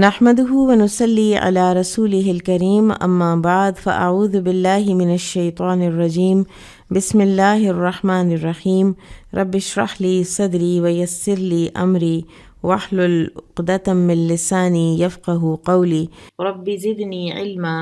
نحمده ونصلي على رسوله الكريم اما بعد فاعوذ بالله من الشيطان الرجيم بسم الله الرحمن الرحيم رب اشرح لي صدري ويسر لي امري واحلل عقدة من لساني يفقهوا قولي رب زدني علما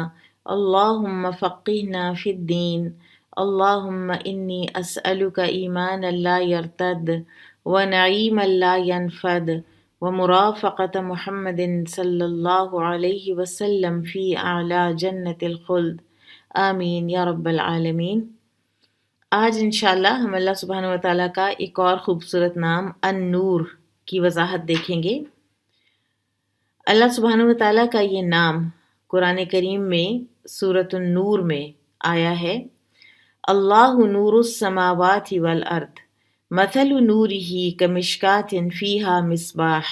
اللهم فقهنا في الدين اللهم اني اسألك ايمانا لا يرتد ونعيما لا ينفد ومرافقة محمد صلی اللہ علیہ وسلم فی اعلیٰ جنت الخلد آمین یا رب العالمین۔ آج انشاءاللہ ہم اللہ سبحانہ وتعالیٰ کا ایک اور خوبصورت نام النور کی وضاحت دیکھیں گے۔ اللہ سبحانہ وتعالیٰ کا یہ نام قرآن کریم میں سورۃ النور میں آیا ہے۔ اللہ نور السماوات والارض مثل نورہ کمشکاۃ فیہا مصباح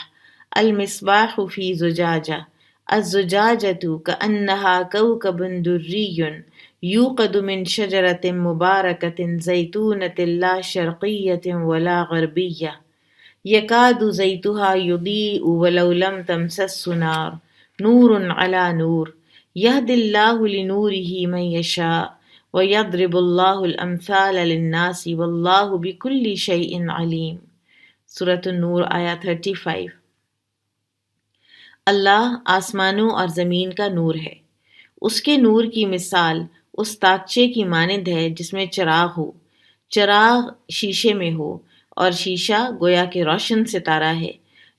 المصباح فی زجاجہ الزجاجۃ کأنہا کوکب دری یوقد من شجرۃ مبارکۃ زیتونۃ لا شرقیۃ ولا غربیہ یکاد زیتہا یضیء ولو لم تمسسہ نار نور علی نور یہدی اللہ لنورہ من یشاء وَيَضْرِبُ اللَّهُ الْأَمْثَالَ لِلنَّاسِ وَاللَّهُ بِكُلِّ شَيْءٍ عَلِيمٌ۔ سورۃ النور آیا 35۔ اللہ آسمانوں اور زمین کا نور ہے۔ اس کے نور کی مثال اس تاکچے کی مانند ہے جس میں چراغ ہو، چراغ شیشے میں ہو اور شیشہ گویا کہ روشن ستارہ ہے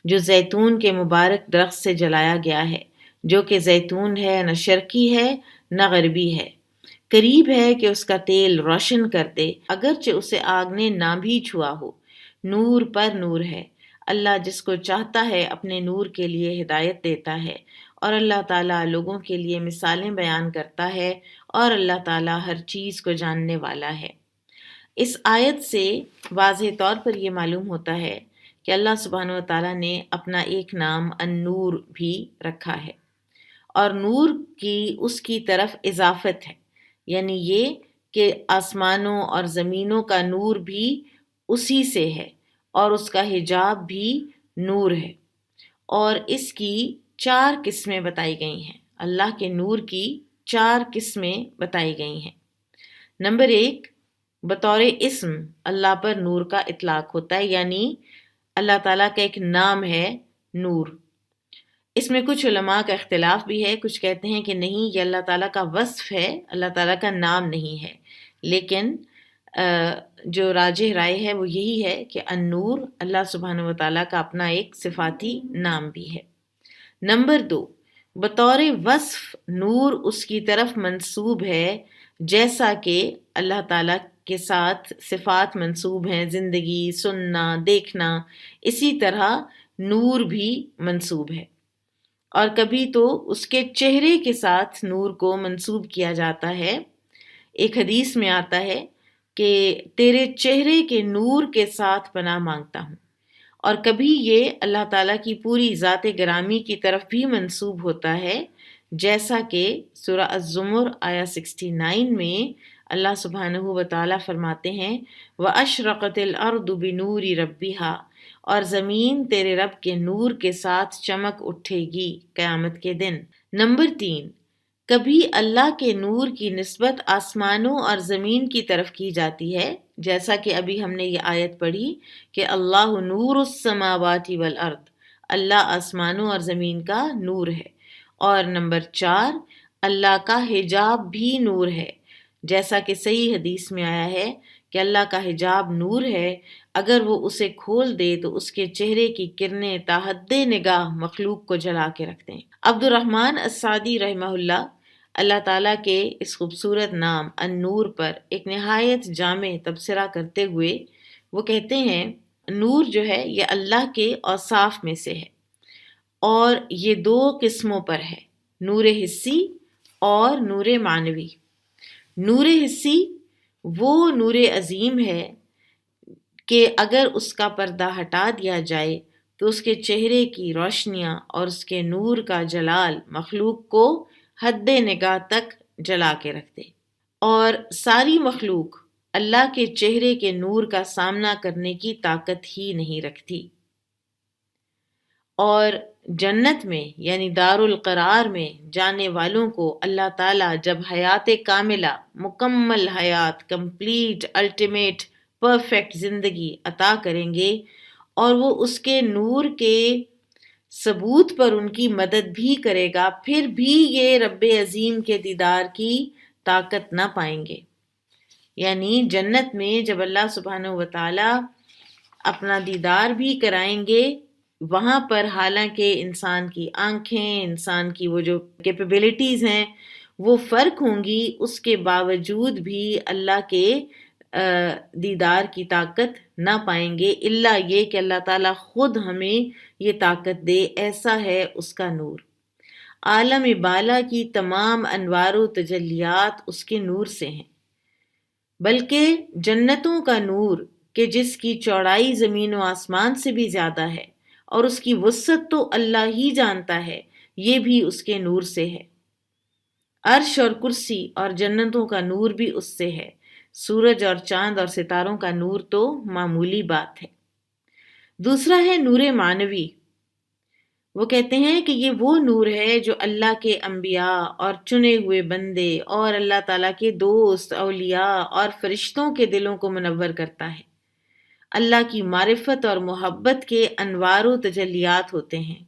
جو زیتون کے مبارک درخت سے جلایا گیا ہے، جو کہ زیتون ہے، نہ شرقی ہے نہ غربی ہے، قریب ہے کہ اس کا تیل روشن کر دے اگرچہ اسے آگ نے نہ بھی چھوا ہو۔ نور پر نور ہے۔ اللہ جس کو چاہتا ہے اپنے نور کے لیے ہدایت دیتا ہے، اور اللہ تعالیٰ لوگوں کے لیے مثالیں بیان کرتا ہے، اور اللہ تعالیٰ ہر چیز کو جاننے والا ہے۔ اس آیت سے واضح طور پر یہ معلوم ہوتا ہے کہ اللہ سبحانہ وتعالیٰ نے اپنا ایک نام النور بھی رکھا ہے، اور نور کی اس کی طرف اضافت ہے، یعنی یہ کہ آسمانوں اور زمینوں کا نور بھی اسی سے ہے، اور اس کا حجاب بھی نور ہے، اور اس کی 4 قسمیں بتائی گئی ہیں۔ اللہ کے نور کی 4 قسمیں بتائی گئی ہیں۔ نمبر 1، بطور اسم اللہ پر نور کا اطلاق ہوتا ہے، یعنی اللہ تعالیٰ کا ایک نام ہے نور۔ اس میں کچھ علماء کا اختلاف بھی ہے، کچھ کہتے ہیں کہ نہیں، یہ اللہ تعالیٰ کا وصف ہے، اللہ تعالیٰ کا نام نہیں ہے، لیکن جو راجح رائے ہے وہ یہی ہے کہ النور اللہ سبحانہ وتعالیٰ کا اپنا ایک صفاتی نام بھی ہے۔ نمبر 2، بطور وصف نور اس کی طرف منسوب ہے، جیسا کہ اللہ تعالیٰ کے ساتھ صفات منسوب ہیں، زندگی، سننا، دیکھنا، اسی طرح نور بھی منسوب ہے۔ اور کبھی تو اس کے چہرے کے ساتھ نور کو منسوب کیا جاتا ہے۔ ایک حدیث میں آتا ہے کہ تیرے چہرے کے نور کے ساتھ پناہ مانگتا ہوں، اور کبھی یہ اللہ تعالیٰ کی پوری ذات گرامی کی طرف بھی منسوب ہوتا ہے، جیسا کہ سورہ الزمر آیا 69 میں اللہ سبحانہ وتعالیٰ فرماتے ہیں وَأَشْرَقَتِ الْأَرْضُ بِنُورِ رَبِّهَا، اور زمین تیرے رب کے نور کے ساتھ چمک اٹھے گی قیامت کے دن۔ نمبر 3، کبھی اللہ کے نور کی نسبت آسمانوں اور زمین کی طرف کی جاتی ہے، جیسا کہ ابھی ہم نے یہ آیت پڑھی کہ اللہ نور السماوات والارض، اللہ آسمانوں اور زمین کا نور ہے۔ اور نمبر 4، اللہ کا حجاب بھی نور ہے، جیسا کہ صحیح حدیث میں آیا ہے کہ اللہ کا حجاب نور ہے، اگر وہ اسے کھول دے تو اس کے چہرے کی کرنیں تا حد نگاہ مخلوق کو جلا کے رکھ دیں۔ عبد الرحمن السعدی رحمہ اللہ تعالیٰ کے اس خوبصورت نام النور پر ایک نہایت جامع تبصرہ کرتے ہوئے وہ کہتے ہیں، نور جو ہے یہ اللہ کے اوصاف میں سے ہے، اور یہ 2 قسموں پر ہے، نور حسی اور نور معنوی۔ نور حسی وہ نور عظیم ہے کہ اگر اس کا پردہ ہٹا دیا جائے تو اس کے چہرے کی روشنیاں اور اس کے نور کا جلال مخلوق کو حد نگاہ تک جلا کے رکھ دے، اور ساری مخلوق اللہ کے چہرے کے نور کا سامنا کرنے کی طاقت ہی نہیں رکھتی۔ اور جنت میں یعنی دار القرار میں جانے والوں کو اللہ تعالیٰ جب حیات کاملہ، مکمل حیات، کمپلیٹ الٹیمیٹ پرفیکٹ زندگی عطا کریں گے اور وہ اس کے نور کے ثبوت پر ان کی مدد بھی کرے گا، پھر بھی یہ رب عظیم کے دیدار کی طاقت نہ پائیں گے۔ یعنی جنت میں جب اللہ سبحانہ و تعالی اپنا دیدار بھی کرائیں گے، وہاں پر حالانکہ انسان کی آنکھیں، انسان کی وہ جو کیپیبلٹیز ہیں وہ فرق ہوں گی، اس کے باوجود بھی اللہ کے دیدار کی طاقت نہ پائیں گے، الا یہ کہ اللہ تعالیٰ خود ہمیں یہ طاقت دے، ایسا ہے اس کا نور۔ عالم بالا کی تمام انوار و تجلیات اس کے نور سے ہیں، بلکہ جنتوں کا نور کہ جس کی چوڑائی زمین و آسمان سے بھی زیادہ ہے اور اس کی وسعت تو اللہ ہی جانتا ہے، یہ بھی اس کے نور سے ہے۔ عرش اور کرسی اور جنتوں کا نور بھی اس سے ہے، سورج اور چاند اور ستاروں کا نور تو معمولی بات ہے۔ دوسرا ہے نور معنوی۔ وہ کہتے ہیں کہ یہ وہ نور ہے جو اللہ کے انبیاء اور چنے ہوئے بندے اور اللہ تعالیٰ کے دوست، اولیاء اور فرشتوں کے دلوں کو منور کرتا ہے۔ اللہ کی معرفت اور محبت کے انوار و تجلیات ہوتے ہیں،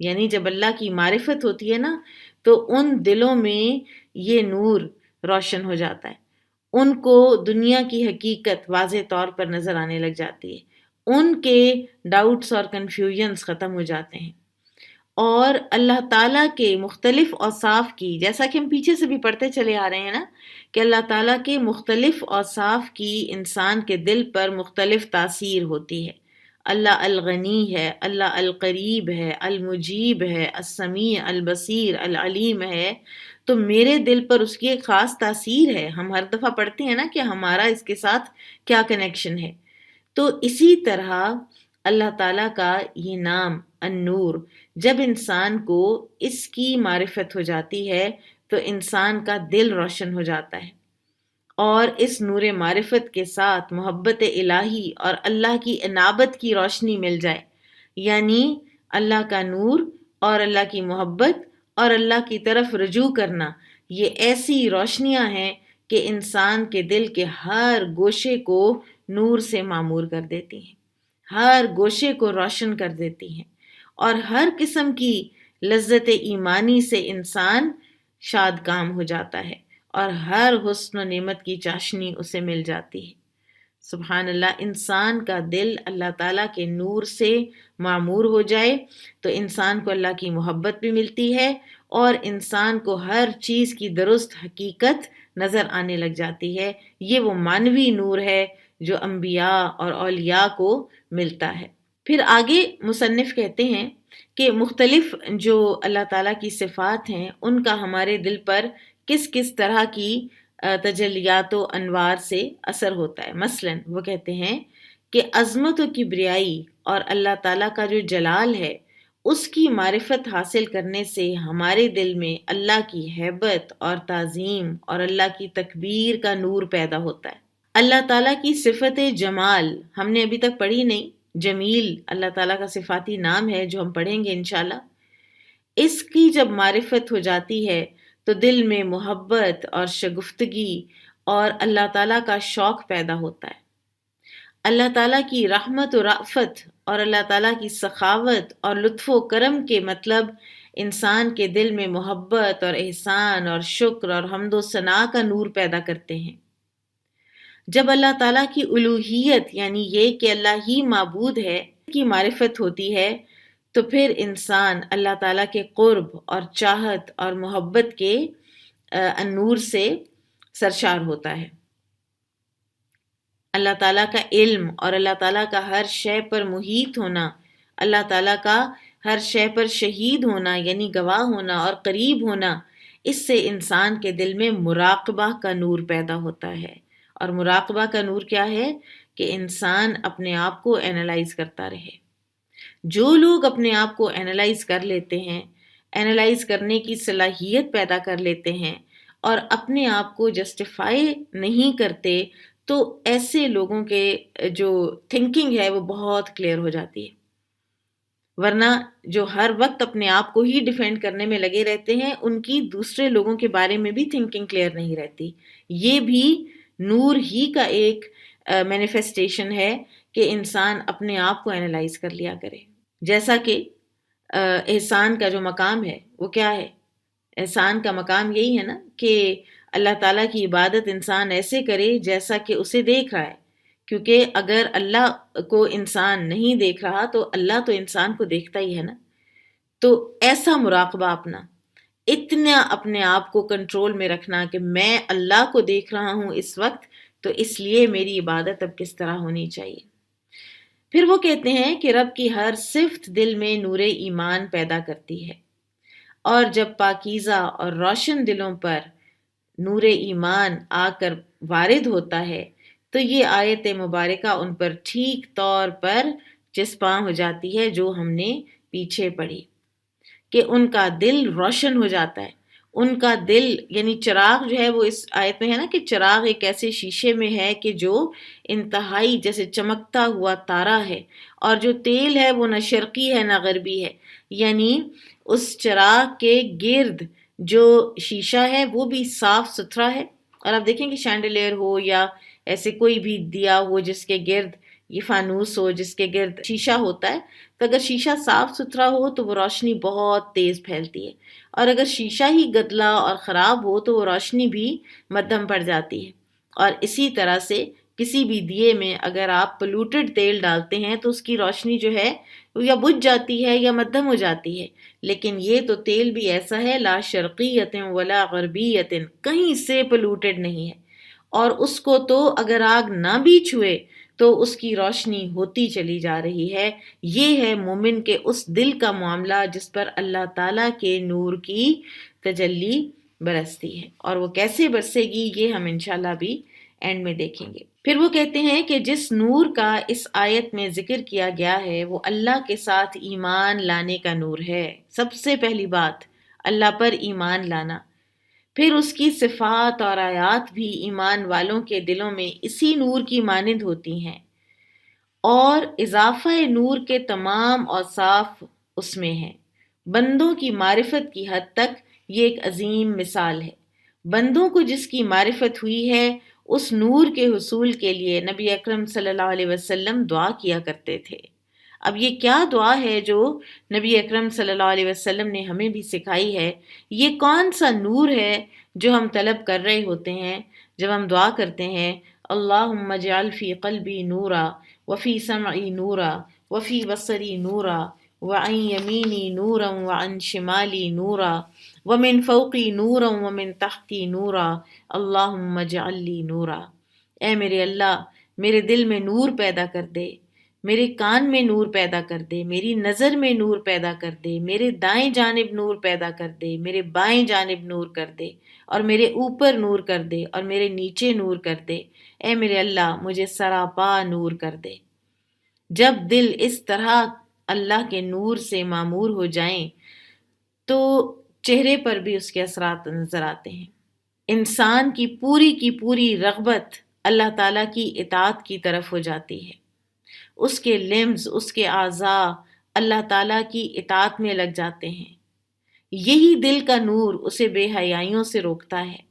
یعنی جب اللہ کی معرفت ہوتی ہے نا تو ان دلوں میں یہ نور روشن ہو جاتا ہے، ان کو دنیا کی حقیقت واضح طور پر نظر آنے لگ جاتی ہے، ان کے ڈاؤٹس اور کنفیوژنز ختم ہو جاتے ہیں، اور اللہ تعالیٰ کے مختلف اوصاف کی، جیسا کہ ہم پیچھے سے بھی پڑھتے چلے آ رہے ہیں نا کہ اللہ تعالیٰ کے مختلف اوصاف کی انسان کے دل پر مختلف تاثیر ہوتی ہے۔ اللہ الغنی ہے، اللہ القریب ہے، المجیب ہے، السمیع، البصیر، العلیم ہے، تو میرے دل پر اس کی ایک خاص تاثیر ہے۔ ہم ہر دفعہ پڑھتے ہیں نا کہ ہمارا اس کے ساتھ کیا کنیکشن ہے، تو اسی طرح اللہ تعالیٰ کا یہ نام النور، جب انسان کو اس کی معرفت ہو جاتی ہے تو انسان کا دل روشن ہو جاتا ہے، اور اس نور معرفت کے ساتھ محبت الہی اور اللہ کی انابت کی روشنی مل جائے، یعنی اللہ کا نور اور اللہ کی محبت اور اللہ کی طرف رجوع کرنا، یہ ایسی روشنیاں ہیں کہ انسان کے دل کے ہر گوشے کو نور سے معمور کر دیتی ہیں، ہر گوشے کو روشن کر دیتی ہیں، اور ہر قسم کی لذت ایمانی سے انسان شاد کام ہو جاتا ہے، اور ہر حسن و نعمت کی چاشنی اسے مل جاتی ہے۔ سبحان اللہ، انسان کا دل اللہ تعالیٰ کے نور سے معمور ہو جائے تو انسان کو اللہ کی محبت بھی ملتی ہے، اور انسان کو ہر چیز کی درست حقیقت نظر آنے لگ جاتی ہے۔ یہ وہ معنوی نور ہے جو انبیاء اور اولیاء کو ملتا ہے۔ پھر آگے مصنف کہتے ہیں کہ مختلف جو اللہ تعالیٰ کی صفات ہیں ان کا ہمارے دل پر کس کس طرح کی تجلیات و انوار سے اثر ہوتا ہے۔ مثلاً وہ کہتے ہیں کہ عظمت و کبریائی اور اللہ تعالیٰ کا جو جلال ہے اس کی معرفت حاصل کرنے سے ہمارے دل میں اللہ کی ہیبت اور تعظیم اور اللہ کی تکبیر کا نور پیدا ہوتا ہے۔ اللہ تعالیٰ کی صفت جمال ہم نے ابھی تک پڑھی نہیں، جمیل اللہ تعالیٰ کا صفاتی نام ہے جو ہم پڑھیں گے انشاءاللہ۔ اس کی جب معرفت ہو جاتی ہے تو دل میں محبت اور شگفتگی اور اللہ تعالیٰ کا شوق پیدا ہوتا ہے۔ اللہ تعالیٰ کی رحمت و رأفت اور اللہ تعالیٰ کی سخاوت اور لطف و کرم کے مطلب انسان کے دل میں محبت اور احسان اور شکر اور حمد و ثنا کا نور پیدا کرتے ہیں۔ جب اللہ تعالیٰ کی الوہیت یعنی یہ کہ اللہ ہی معبود ہے کی معرفت ہوتی ہے تو پھر انسان اللہ تعالیٰ کے قرب اور چاہت اور محبت کے نور سے سرشار ہوتا ہے۔ اللہ تعالیٰ کا علم اور اللہ تعالیٰ کا ہر شے پر محیط ہونا، اللہ تعالیٰ کا ہر شے پر شہید ہونا یعنی گواہ ہونا اور قریب ہونا، اس سے انسان کے دل میں مراقبہ کا نور پیدا ہوتا ہے۔ اور مراقبہ کا نور کیا ہے؟ کہ انسان اپنے آپ کو اینالائز کرتا رہے۔ جو لوگ اپنے آپ کو اینالائز کر لیتے ہیں، اینالائز کرنے کی صلاحیت پیدا کر لیتے ہیں اور اپنے آپ کو جسٹیفائی نہیں کرتے، تو ایسے لوگوں کے جو تھنکنگ ہے وہ بہت کلیئر ہو جاتی ہے۔ ورنہ جو ہر وقت اپنے آپ کو ہی ڈیفینڈ کرنے میں لگے رہتے ہیں، ان کی دوسرے لوگوں کے بارے میں بھی تھنکنگ کلیئر نہیں رہتی۔ یہ بھی نور ہی کا ایک مینیفیسٹیشن ہے کہ انسان اپنے آپ کو اینالائز کر لیا کرے۔ جیسا کہ احسان کا جو مقام ہے وہ کیا ہے؟ احسان کا مقام یہی ہے نا کہ اللہ تعالیٰ کی عبادت انسان ایسے کرے جیسا کہ اسے دیکھ رہا ہے، کیونکہ اگر اللہ کو انسان نہیں دیکھ رہا تو اللہ تو انسان کو دیکھتا ہی ہے نا۔ تو ایسا مراقبہ اپنا، اتنا اپنے آپ کو کنٹرول میں رکھنا کہ میں اللہ کو دیکھ رہا ہوں اس وقت، تو اس لیے میری عبادت اب کس طرح ہونی چاہیے۔ پھر وہ کہتے ہیں کہ رب کی ہر صفت دل میں نور ایمان پیدا کرتی ہے، اور جب پاکیزہ اور روشن دلوں پر نور ایمان آ کر وارد ہوتا ہے تو یہ آیت مبارکہ ان پر ٹھیک طور پر چسپاں ہو جاتی ہے جو ہم نے پیچھے پڑھی، کہ ان کا دل روشن ہو جاتا ہے۔ ان کا دل یعنی چراغ جو ہے وہ اس آیت میں ہے نا کہ چراغ ایک ایسے شیشے میں ہے کہ جو انتہائی جیسے چمکتا ہوا تارا ہے، اور جو تیل ہے وہ نہ شرقی ہے نہ غربی ہے، یعنی اس چراغ کے گرد جو شیشہ ہے وہ بھی صاف ستھرا ہے۔ اور آپ دیکھیں کہ شینڈلیئر ہو یا ایسے کوئی بھی دیا ہو جس کے گرد یہ فانوس ہو جس کے گرد شیشہ ہوتا ہے، تو اگر شیشہ صاف ستھرا ہو تو وہ روشنی بہت تیز پھیلتی ہے، اور اگر شیشہ ہی گدلا اور خراب ہو تو وہ روشنی بھی مدھم پڑ جاتی ہے۔ اور اسی طرح سے کسی بھی دیے میں اگر آپ پلوٹڈ تیل ڈالتے ہیں تو اس کی روشنی جو ہے وہ یا بجھ جاتی ہے یا مدھم ہو جاتی ہے، لیکن یہ تو تیل بھی ایسا ہے لا شرقیت ولا غربیت، کہیں سے پلوٹڈ نہیں ہے، اور اس کو تو اگر آگ نہ بھی چھوئے تو اس کی روشنی ہوتی چلی جا رہی ہے۔ یہ ہے مومن کے اس دل کا معاملہ جس پر اللہ تعالیٰ کے نور کی تجلی برستی ہے، اور وہ کیسے برسے گی یہ ہم انشاءاللہ بھی اینڈ میں دیکھیں گے۔ پھر وہ کہتے ہیں کہ جس نور کا اس آیت میں ذکر کیا گیا ہے وہ اللہ کے ساتھ ایمان لانے کا نور ہے۔ سب سے پہلی بات اللہ پر ایمان لانا، پھر اس کی صفات اور آیات بھی ایمان والوں کے دلوں میں اسی نور کی مانند ہوتی ہیں، اور اضافہ نور کے تمام اوصاف اس میں ہیں۔ بندوں کی معرفت کی حد تک یہ ایک عظیم مثال ہے۔ بندوں کو جس کی معرفت ہوئی ہے اس نور کے حصول کے لیے نبی اکرم صلی اللہ علیہ وسلم دعا کیا کرتے تھے۔ اب یہ کیا دعا ہے جو نبی اکرم صلی اللہ علیہ وسلم نے ہمیں بھی سکھائی ہے؟ یہ کون سا نور ہے جو ہم طلب کر رہے ہوتے ہیں جب ہم دعا کرتے ہیں اللہم اجعل فی قلبی نورا وفی سمعی نورا وفی بصری نورا وعن یمینی نورا وعن شمالی نورا ومن فوقی نورا ومن تحتی نورا اللہم اجعل لی نورا۔ اے میرے اللہ، میرے دل میں نور پیدا کر دے، میرے کان میں نور پیدا کر دے، میری نظر میں نور پیدا کر دے، میرے دائیں جانب نور پیدا کر دے، میرے بائیں جانب نور کر دے، اور میرے اوپر نور کر دے اور میرے نیچے نور کر دے۔ اے میرے اللہ، مجھے سراپا نور کر دے۔ جب دل اس طرح اللہ کے نور سے معمور ہو جائیں تو چہرے پر بھی اس کے اثرات نظر آتے ہیں۔ انسان کی پوری رغبت اللہ تعالیٰ کی اطاعت کی طرف ہو جاتی ہے، اس کے لمز، اس کے اعضاء اللہ تعالیٰ کی اطاعت میں لگ جاتے ہیں۔ یہی دل کا نور اسے بے حیائیوں سے روکتا ہے،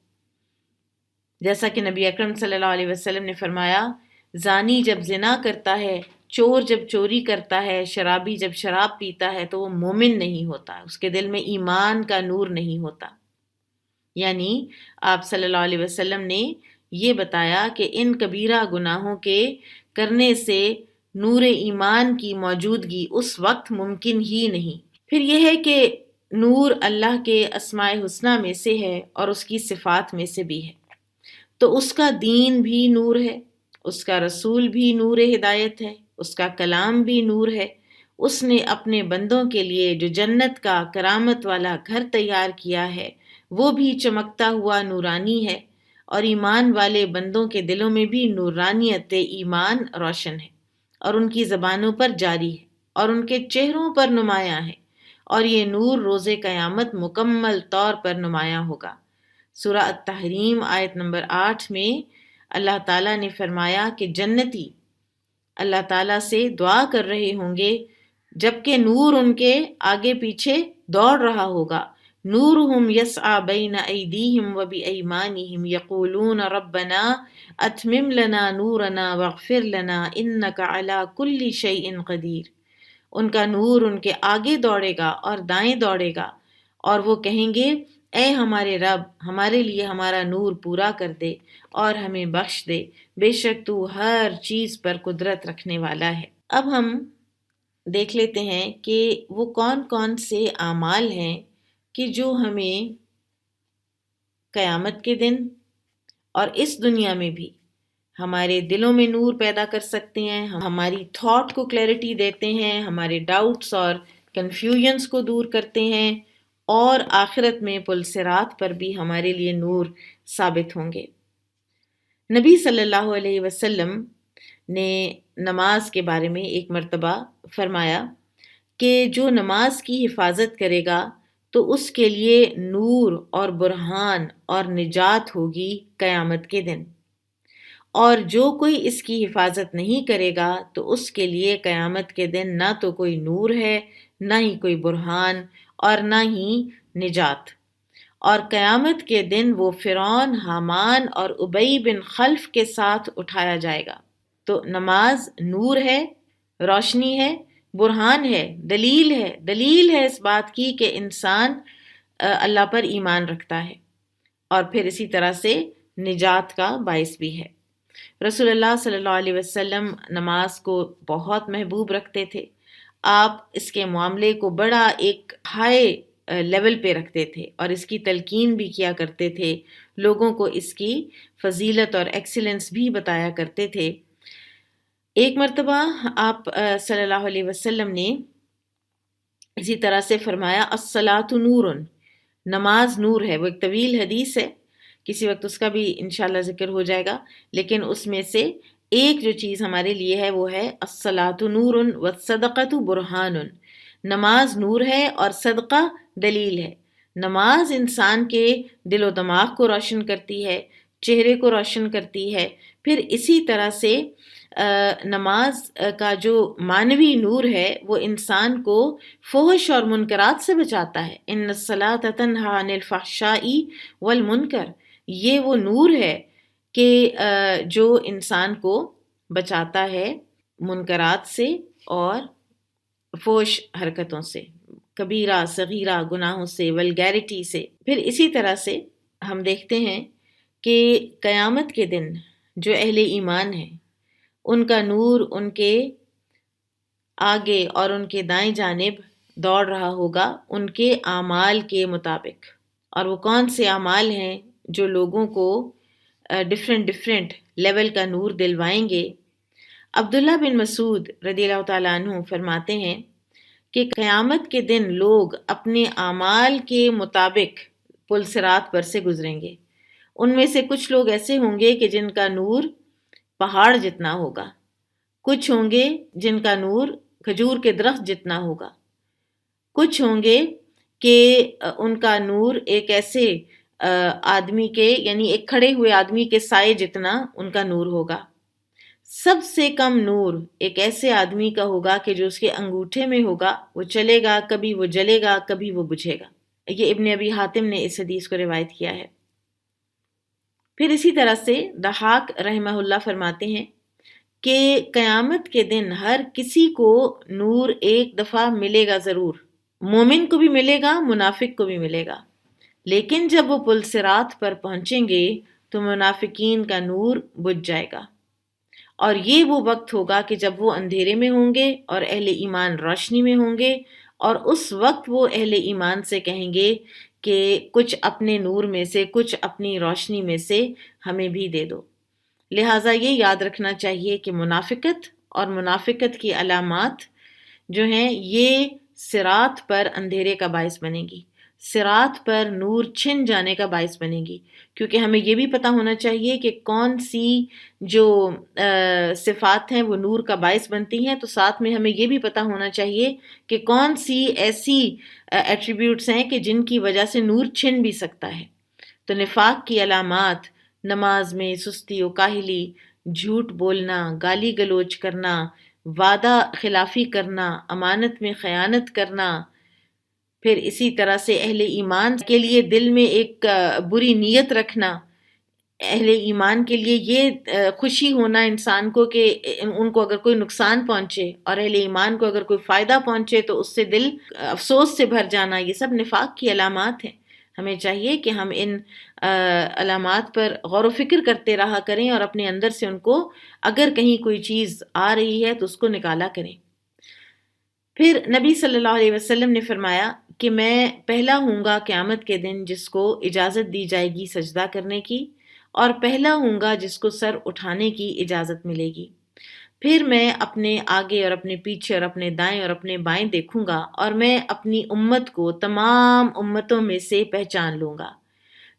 جیسا کہ نبی اکرم صلی اللہ علیہ وسلم نے فرمایا زانی جب زنا کرتا ہے، چور جب چوری کرتا ہے، شرابی جب شراب پیتا ہے تو وہ مومن نہیں ہوتا، اس کے دل میں ایمان کا نور نہیں ہوتا۔ یعنی آپ صلی اللہ علیہ وسلم نے یہ بتایا کہ ان کبیرہ گناہوں کے کرنے سے نور ایمان کی موجودگی اس وقت ممکن ہی نہیں۔ پھر یہ ہے کہ نور اللہ کے اسماء حسنہ میں سے ہے اور اس کی صفات میں سے بھی ہے، تو اس کا دین بھی نور ہے، اس کا رسول بھی نور ہدایت ہے، اس کا کلام بھی نور ہے۔ اس نے اپنے بندوں کے لیے جو جنت کا کرامت والا گھر تیار کیا ہے وہ بھی چمکتا ہوا نورانی ہے، اور ایمان والے بندوں کے دلوں میں بھی نورانیت ایمان روشن ہے، اور ان کی زبانوں پر جاری ہے اور ان کے چہروں پر نمایاں ہے، اور یہ نور روز قیامت مکمل طور پر نمایاں ہوگا۔ سورہ التحریم آیت نمبر 8 میں اللہ تعالیٰ نے فرمایا کہ جنتی اللہ تعالیٰ سے دعا کر رہے ہوں گے جبکہ نور ان کے آگے پیچھے دوڑ رہا ہوگا. نورہم یسعی بین ایدیہم وبایمانہم یقولون ربنا اتمم لنا نورنا واغفر لنا انک علی کل شیء قدیر. ان کا نور ان کے آگے دوڑے گا اور دائیں دوڑے گا، اور وہ کہیں گے اے ہمارے رب، ہمارے لیے ہمارا نور پورا کر دے اور ہمیں بخش دے، بے شک تو ہر چیز پر قدرت رکھنے والا ہے. اب ہم دیکھ لیتے ہیں کہ وہ کون کون سے اعمال ہیں کہ جو ہمیں قیامت کے دن اور اس دنیا میں بھی ہمارے دلوں میں نور پیدا کر سکتے ہیں، ہماری تھاٹ کو کلیئرٹی دیتے ہیں، ہمارے ڈاؤٹس اور کنفیوژنس کو دور کرتے ہیں، اور آخرت میں پل صراط پر بھی ہمارے لیے نور ثابت ہوں گے. نبی صلی اللہ علیہ وسلم نے نماز کے بارے میں ایک مرتبہ فرمایا کہ جو نماز کی حفاظت کرے گا تو اس کے لیے نور اور برہان اور نجات ہوگی قیامت کے دن، اور جو کوئی اس کی حفاظت نہیں کرے گا تو اس کے لیے قیامت کے دن نہ تو کوئی نور ہے، نہ ہی کوئی برہان، اور نہ ہی نجات. اور قیامت کے دن وہ فرعون، حامان اور ابی بن خلف کے ساتھ اٹھایا جائے گا. تو نماز نور ہے، روشنی ہے، برہان ہے، دلیل ہے اس بات کی کہ انسان اللہ پر ایمان رکھتا ہے، اور پھر اسی طرح سے نجات کا باعث بھی ہے. رسول اللہ صلی اللہ علیہ وسلم نماز کو بہت محبوب رکھتے تھے. آپ اس کے معاملے کو بڑا ایک ہائی لیول پہ رکھتے تھے اور اس کی تلقین بھی کیا کرتے تھے، لوگوں کو اس کی فضیلت اور ایکسیلنس بھی بتایا کرتے تھے. ایک مرتبہ آپ صلی اللہ علیہ وسلم نے اسی طرح سے فرمایا الصلاۃ نور، نماز نور ہے. وہ ایک طویل حدیث ہے، کسی وقت اس کا بھی انشاءاللہ ذکر ہو جائے گا، لیکن اس میں سے ایک جو چیز ہمارے لیے ہے وہ ہے الصلاۃ نور والصدقۃ برہان. نماز نور ہے اور صدقہ دلیل ہے. نماز انسان کے دل و دماغ کو روشن کرتی ہے، چہرے کو روشن کرتی ہے. پھر اسی طرح سے نماز کا جو معنوی نور ہے وہ انسان کو فحش اور منکرات سے بچاتا ہے. ان الصلاۃ تنہی عن الفحشاء والمنکر، یہ وہ نور ہے کہ جو انسان کو بچاتا ہے منکرات سے اور فحش حرکتوں سے، کبیرہ صغیرہ گناہوں سے، ولگیرٹی سے. پھر اسی طرح سے ہم دیکھتے ہیں کہ قیامت کے دن جو اہل ایمان ہیں ان کا نور ان کے آگے اور ان کے دائیں جانب دوڑ رہا ہوگا ان کے اعمال کے مطابق. اور وہ کون سے اعمال ہیں جو لوگوں کو ڈفرینٹ لیول کا نور دلوائیں گے؟ عبداللہ بن مسعود رضی اللہ تعالیٰ عنہ فرماتے ہیں کہ قیامت کے دن لوگ اپنے اعمال کے مطابق پل صراط پر سے گزریں گے. ان میں سے کچھ لوگ ایسے ہوں گے کہ جن کا نور پہاڑ جتنا ہوگا، کچھ ہوں گے جن کا نور کھجور کے درخت جتنا ہوگا، کچھ ہوں گے کہ ان کا نور ایک ایسے آدمی کے، یعنی ایک کھڑے ہوئے آدمی کے سائے جتنا ان کا نور ہوگا. سب سے کم نور ایک ایسے آدمی کا ہوگا کہ جو اس کے انگوٹھے میں ہوگا، وہ چلے گا، کبھی وہ جلے گا، کبھی وہ بجھے گا. یہ ابن ابی حاتم نے اس حدیث کو روایت کیا ہے. پھر اسی طرح سے ضحاک رحمہ اللہ فرماتے ہیں کہ قیامت کے دن ہر کسی کو نور ایک دفعہ ملے گا ضرور، مومن کو بھی ملے گا، منافق کو بھی ملے گا. لیکن جب وہ پل صراط پر پہنچیں گے تو منافقین کا نور بجھ جائے گا، اور یہ وہ وقت ہوگا کہ جب وہ اندھیرے میں ہوں گے اور اہل ایمان روشنی میں ہوں گے، اور اس وقت وہ اہل ایمان سے کہیں گے کہ کچھ اپنے نور میں سے، کچھ اپنی روشنی میں سے ہمیں بھی دے دو. لہٰذا یہ یاد رکھنا چاہیے کہ منافقت اور منافقت کی علامات جو ہیں یہ صراط پر اندھیرے کا باعث بنے گی، صراط پر نور چھن جانے کا باعث بنے گی. کیونکہ ہمیں یہ بھی پتہ ہونا چاہیے کہ کون سی جو صفات ہیں وہ نور کا باعث بنتی ہیں، تو ساتھ میں ہمیں یہ بھی پتہ ہونا چاہیے کہ کون سی ایسی ایٹریبیوٹس ہیں کہ جن کی وجہ سے نور چھن بھی سکتا ہے. تو نفاق کی علامات نماز میں سستی و کاہلی، جھوٹ بولنا، گالی گلوچ کرنا، وعدہ خلافی کرنا، امانت میں خیانت کرنا، پھر اسی طرح سے اہل ایمان کے لیے دل میں ایک بری نیت رکھنا، اہل ایمان کے لیے یہ خوشی ہونا انسان کو کہ ان کو اگر کوئی نقصان پہنچے اور اہل ایمان کو اگر کوئی فائدہ پہنچے تو اس سے دل افسوس سے بھر جانا، یہ سب نفاق کی علامات ہیں۔ ہمیں چاہیے کہ ہم ان علامات پر غور و فکر کرتے رہا کریں اور اپنے اندر سے ان کو، اگر کہیں کوئی چیز آ رہی ہے تو اس کو نکالا کریں۔ پھر نبی صلی اللہ علیہ وسلم نے فرمایا کہ میں پہلا ہوں گا قیامت کے دن جس کو اجازت دی جائے گی سجدہ کرنے کی، اور پہلا ہوں گا جس کو سر اٹھانے کی اجازت ملے گی۔ پھر میں اپنے آگے اور اپنے پیچھے اور اپنے دائیں اور اپنے بائیں دیکھوں گا، اور میں اپنی امت کو تمام امتوں میں سے پہچان لوں گا۔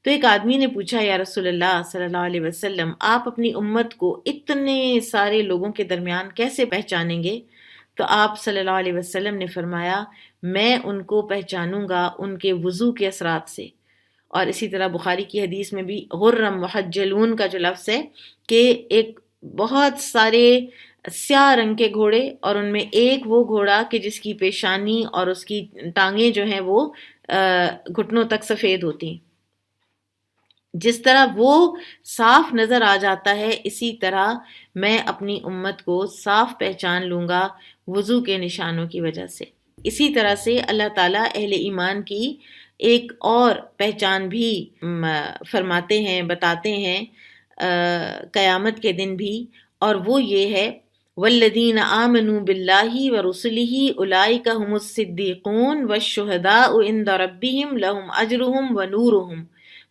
تو ایک آدمی نے پوچھا، یا رسول اللہ صلی اللہ علیہ وسلم، آپ اپنی امت کو اتنے سارے لوگوں کے درمیان کیسے پہچانیں گے؟ تو آپ صلی اللہ علیہ وسلم نے فرمایا، میں ان کو پہچانوں گا ان کے وضو کے اثرات سے۔ اور اسی طرح بخاری کی حدیث میں بھی غرم محجلون کا جو لفظ ہے کہ ایک بہت سارے سیاہ رنگ کے گھوڑے، اور ان میں ایک وہ گھوڑا کہ جس کی پیشانی اور اس کی ٹانگیں جو ہیں وہ گھٹنوں تک سفید ہوتی ہیں۔ جس طرح وہ صاف نظر آ جاتا ہے، اسی طرح میں اپنی امت کو صاف پہچان لوں گا وضو کے نشانوں کی وجہ سے۔ اسی طرح سے اللہ تعالیٰ اہل ایمان کی ایک اور پہچان بھی فرماتے ہیں، بتاتے ہیں قیامت کے دن بھی، اور وہ یہ ہے، والذین آمنوا باللہ ورسلہ اولئک هم الصدیقون والشہداء عند ربہم لہم اجرہم ونورہم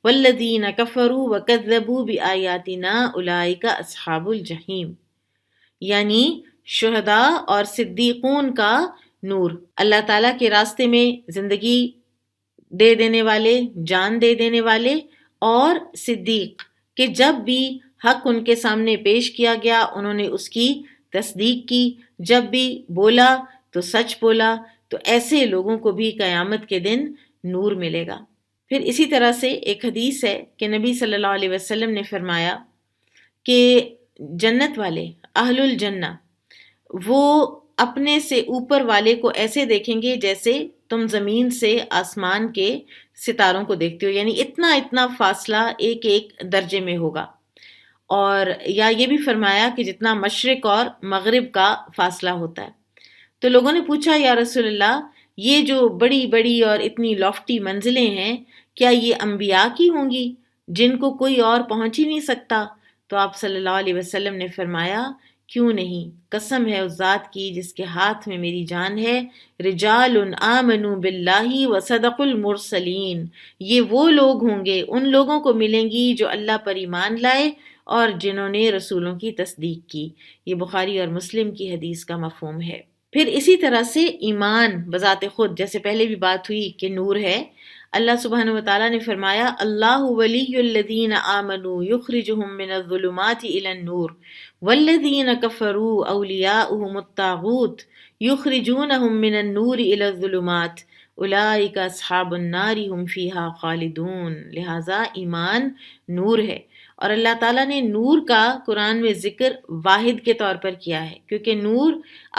والذین کفروا وکذبوا بآیاتنا اولئک اصحاب الجحیم۔ یعنی شہداء اور صدیقون کا نور، اللہ تعالیٰ کے راستے میں زندگی دے دینے والے، جان دے دینے والے، اور صدیق کہ جب بھی حق ان کے سامنے پیش کیا گیا انہوں نے اس کی تصدیق کی، جب بھی بولا تو سچ بولا، تو ایسے لوگوں کو بھی قیامت کے دن نور ملے گا۔ پھر اسی طرح سے ایک حدیث ہے کہ نبی صلی اللہ علیہ وسلم نے فرمایا کہ جنت والے، اہل الجنہ، وہ اپنے سے اوپر والے کو ایسے دیکھیں گے جیسے تم زمین سے آسمان کے ستاروں کو دیکھتے ہو، یعنی اتنا فاصلہ ایک ایک درجے میں ہوگا۔ اور یا یہ بھی فرمایا کہ جتنا مشرق اور مغرب کا فاصلہ ہوتا ہے۔ تو لوگوں نے پوچھا، یا رسول اللہ، یہ جو بڑی بڑی اور اتنی لافٹی منزلیں ہیں، کیا یہ انبیاء کی ہوں گی جن کو کوئی اور پہنچ ہی نہیں سکتا؟ تو آپ صلی اللہ علیہ وسلم نے فرمایا، کیوں نہیں، قسم ہے اس ذات کی جس کے ہاتھ میں میری جان ہے، رجال آمنوا باللہ وصدقوا المرسلین، یہ وہ لوگ ہوں گے، ان لوگوں کو ملیں گی جو اللہ پر ایمان لائے اور جنہوں نے رسولوں کی تصدیق کی۔ یہ بخاری اور مسلم کی حدیث کا مفہوم ہے۔ پھر اسی طرح سے ایمان بذات خود، جیسے پہلے بھی بات ہوئی کہ نور ہے، اللہ سبحانہ وتعالیٰ نے فرمایا، اللہ ولی الذین آمنوا یخرجہم من الظلمات الی النور والذین کفروا اولیاؤہم الطاغوت یخرجونہم من النور الی الظلمات اولئک اصحاب النار ہم فیہا خالدون۔ لہٰذا ایمان نور ہے، اور اللہ تعالیٰ نے نور کا قرآن میں ذکر واحد کے طور پر کیا ہے، کیونکہ نور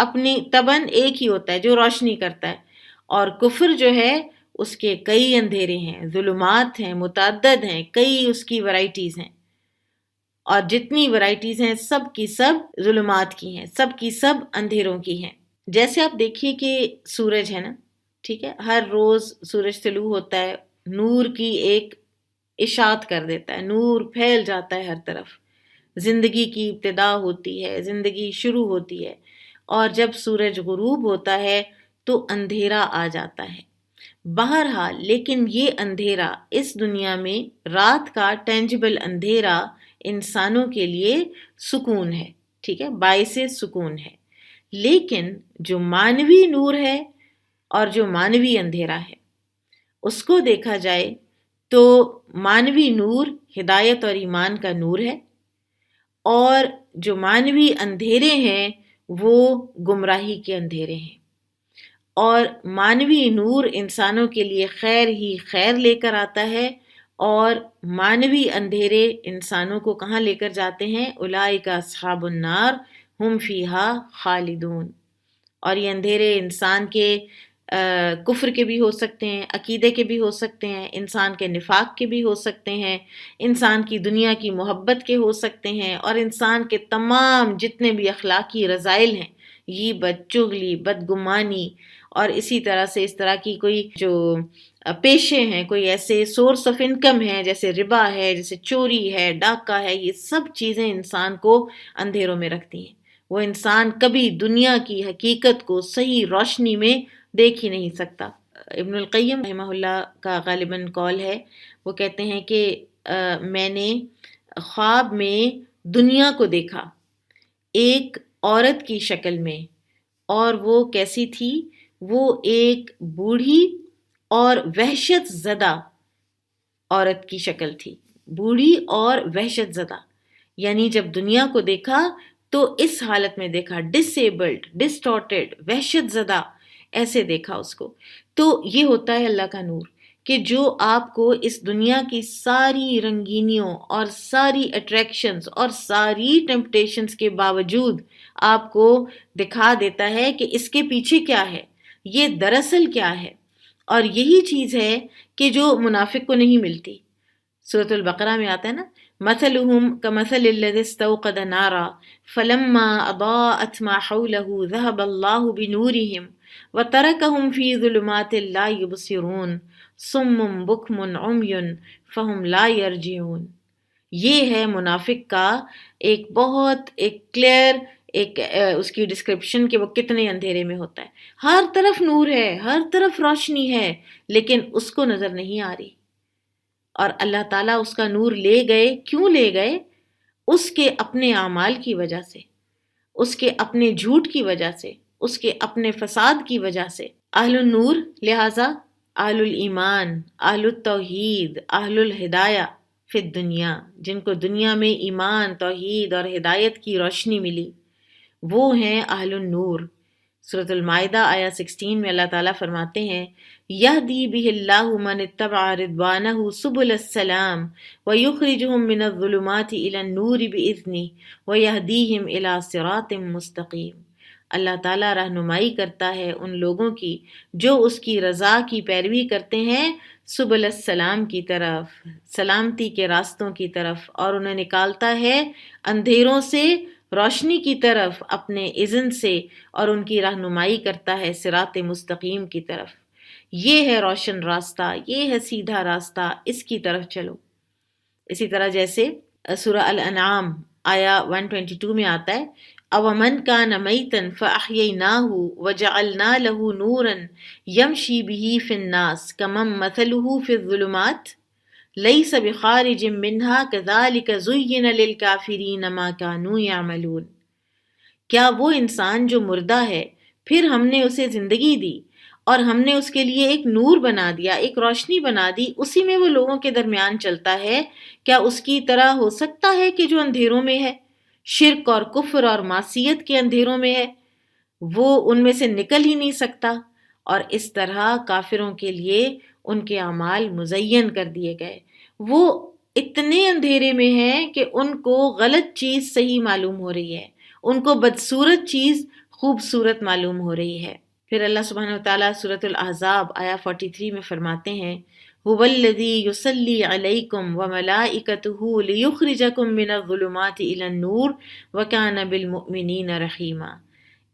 اپنی طبعاً ایک ہی ہوتا ہے جو روشنی کرتا ہے، اور کفر جو ہے اس کے کئی اندھیرے ہیں، ظلمات ہیں، متعدد ہیں، کئی اس کی ورائٹیز ہیں، اور جتنی ورائٹیز ہیں سب کی سب ظلمات کی ہیں، سب کی سب اندھیروں کی ہیں۔ جیسے آپ دیکھیے کہ سورج ہے نا، ٹھیک ہے، ہر روز سورج طلوع ہوتا ہے، نور کی ایک اشاعت کر دیتا ہے، نور پھیل جاتا ہے ہر طرف، زندگی کی ابتدا ہوتی ہے، زندگی شروع ہوتی ہے، اور جب سورج غروب ہوتا ہے تو اندھیرا آ جاتا ہے۔ بہرحال لیکن یہ اندھیرا اس دنیا میں رات کا ٹینجبل اندھیرا انسانوں کے لیے سکون ہے، ٹھیک ہے، باعث سکون ہے، لیکن جو مانوی نور ہے اور جو مانوی اندھیرا ہے اس کو دیکھا جائے تو مانوی نور ہدایت اور ایمان کا نور ہے، اور جو مانوی اندھیرے ہیں وہ گمراہی کے اندھیرے ہیں، اور مانوی نور انسانوں کے لیے خیر ہی خیر لے کر آتا ہے، اور مانوی اندھیرے انسانوں کو کہاں لے کر جاتے ہیں؟ اولئک اصحاب النار ہم فیہا خالدون. اور یہ اندھیرے انسان کے کفر کے بھی ہو سکتے ہیں، عقیدے کے بھی ہو سکتے ہیں، انسان کے نفاق کے بھی ہو سکتے ہیں، انسان کی دنیا کی محبت کے ہو سکتے ہیں، اور انسان کے تمام جتنے بھی اخلاقی رذائل ہیں، غیبت، چغلی، بدگمانی، اور اسی طرح سے اس طرح کی کوئی جو پیشے ہیں، کوئی ایسے سورس آف انکم ہے جیسے ربا ہے، جیسے چوری ہے، ڈاکہ ہے، یہ سب چیزیں انسان کو اندھیروں میں رکھتی ہیں. وہ انسان کبھی دنیا کی حقیقت کو صحیح روشنی میں دیکھ ہی نہیں سکتا. ابن القیم رحمہ اللہ کا غالباً قول ہے، وہ کہتے ہیں کہ میں نے خواب میں دنیا کو دیکھا ایک عورت کی شکل میں، اور وہ کیسی تھی؟ وہ ایک بوڑھی اور وحشت زدہ عورت کی شکل تھی. بوڑھی اور وحشت زدہ، یعنی جب دنیا کو دیکھا تو اس حالت میں دیکھا، ڈسیبلڈ، ڈسٹارٹیڈ، وحشت زدہ، ایسے دیکھا اس کو. تو یہ ہوتا ہے اللہ کا نور، کہ جو آپ کو اس دنیا کی ساری رنگینیوں اور ساری اٹریکشنز اور ساری ٹیمپٹیشنز کے باوجود آپ کو دکھا دیتا ہے کہ اس کے پیچھے کیا ہے، یہ دراصل کیا ہے. اور یہی چیز ہے کہ جو منافق کو نہیں ملتی. سورۃ البقرہ میں آتا ہے نا، مثلهم كمثل الذي استوقد نارا فلما اضاءت ما حوله ذهب الله بنورهم وتركهم في ظلمات لا يبصرون صم بكم عمي فهم لا يرجعون. یہ ہے منافق کا ایک بہت ایک کلیئر ایک اس کی ڈسکرپشن کہ وہ کتنے اندھیرے میں ہوتا ہے. ہر طرف نور ہے، ہر طرف روشنی ہے، لیکن اس کو نظر نہیں آ رہی. اور اللہ تعالیٰ اس کا نور لے گئے. کیوں لے گئے؟ اس کے اپنے اعمال کی وجہ سے، اس کے اپنے جھوٹ کی وجہ سے، اس کے اپنے فساد کی وجہ سے. اہل النور لہٰذا اہل الایمان، اہل التوحید، اہل الہدایہ فی الدنیا، جن کو دنیا میں ایمان، توحید اور ہدایت کی روشنی ملی، وہ ہیں اہل النور. سورۃ المائدہ آیا 16 میں اللہ تعالیٰ فرماتے ہیں، یہدی بہ اللہ من اتبع رضوانہ سبل السلام ویخرجہم من الظلمات الی النور باذنہ ویہدیہم الی صراط مستقیم. اللہ تعالیٰ رہنمائی کرتا ہے ان لوگوں کی جو اس کی رضا کی پیروی کرتے ہیں سبل السلام کی طرف، سلامتی کے راستوں کی طرف، اور انہیں نکالتا ہے اندھیروں سے روشنی کی طرف اپنے اذن سے، اور ان کی رہنمائی کرتا ہے صراط مستقیم کی طرف. یہ ہے روشن راستہ، یہ ہے سیدھا راستہ، اس کی طرف چلو. اسی طرح جیسے سورہ الانعام آیا 122 میں آتا ہے، اومن کان میتا فاحییناہ وجعلنا له نورا یمشی بہ فی الناس کمن مثلہ فی الظلمات لیس بخارج منہا کذالک زین للکافرین ما کانوا یعملون. کیا وہ انسان جو مردہ ہے، پھر ہم نے اسے زندگی دی اور ہم نے اس کے لیے ایک نور بنا دیا، ایک روشنی بنا دی، اسی میں وہ لوگوں کے درمیان چلتا ہے، کیا اس کی طرح ہو سکتا ہے کہ جو اندھیروں میں ہے، شرک اور کفر اور معصیت کے اندھیروں میں ہے، وہ ان میں سے نکل ہی نہیں سکتا. اور اس طرح کافروں کے لیے ان کے اعمال مزین کر دیے گئے. وہ اتنے اندھیرے میں ہیں کہ ان کو غلط چیز صحیح معلوم ہو رہی ہے، ان کو بدصورت چیز خوبصورت معلوم ہو رہی ہے. پھر اللہ سبحانہ وتعالیٰ سورۃ الاحزاب آیا 43 میں فرماتے ہیں، هو الذی یصلی علیکم وملائکتہ لیخرجکم من الظلمات الی النور وکان بالمؤمنین رحیما.